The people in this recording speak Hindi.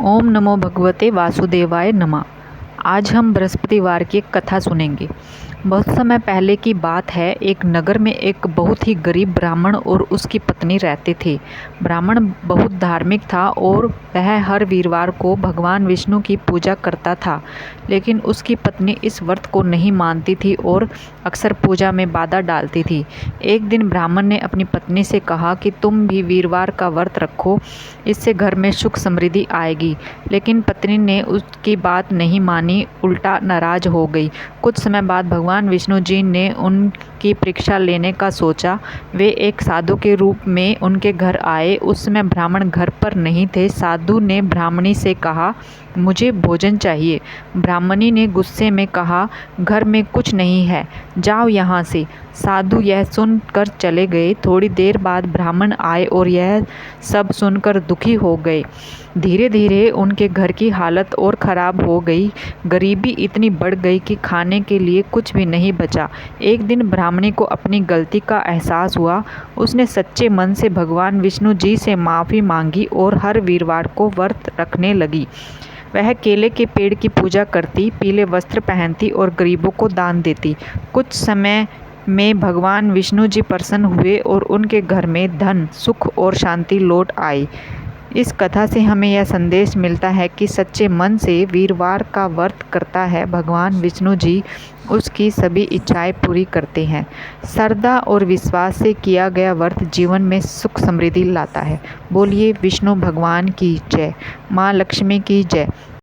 ओम नमो भगवते वासुदेवाय नमः। आज हम बृहस्पतिवार की एक कथा सुनेंगे। बहुत समय पहले की बात है। एक नगर में एक बहुत ही गरीब ब्राह्मण और उसकी पत्नी रहते थे। ब्राह्मण बहुत धार्मिक था और वह हर वीरवार को भगवान विष्णु की पूजा करता था, लेकिन उसकी पत्नी इस व्रत को नहीं मानती थी और अक्सर पूजा में बाधा डालती थी। एक दिन ब्राह्मण ने अपनी पत्नी से कहा कि तुम भी वीरवार का व्रत रखो, इससे घर में सुख समृद्धि आएगी। लेकिन पत्नी ने उसकी बात नहीं मानी, उल्टा नाराज हो गई। कुछ समय बाद भगवान विष्णु जी ने उनकी परीक्षा लेने का सोचा। वे एक साधु के रूप में उनके घर आए। उस समय ब्राह्मण घर पर नहीं थे। साधु ने ब्राह्मणी से कहा, मुझे भोजन चाहिए। ब्राह्मणी ने गुस्से में कहा, घर में कुछ नहीं है, जाओ यहाँ से। साधु यह सुनकर चले गए। थोड़ी देर बाद ब्राह्मण आए और यह सब सुनकर दुखी हो गए। धीरे धीरे उनके घर की हालत और ख़राब हो गई। गरीबी इतनी बढ़ गई कि खाने के लिए कुछ भी नहीं बचा। एक दिन ब्राह्मणी को अपनी गलती का एहसास हुआ। उसने सच्चे मन से भगवान विष्णु जी से माफ़ी मांगी और हर वीरवार को व्रत रखने लगी। वह केले के पेड़ की पूजा करती, पीले वस्त्र पहनती और गरीबों को दान देती। कुछ समय में भगवान विष्णु जी प्रसन्न हुए और उनके घर में धन, सुख और शांति लौट आई। इस कथा से हमें यह संदेश मिलता है कि सच्चे मन से वीरवार का व्रत करता है, भगवान विष्णु जी उसकी सभी इच्छाएं पूरी करते हैं। श्रद्धा और विश्वास से किया गया व्रत जीवन में सुख समृद्धि लाता है। बोलिए विष्णु भगवान की जय, माँ लक्ष्मी की जय।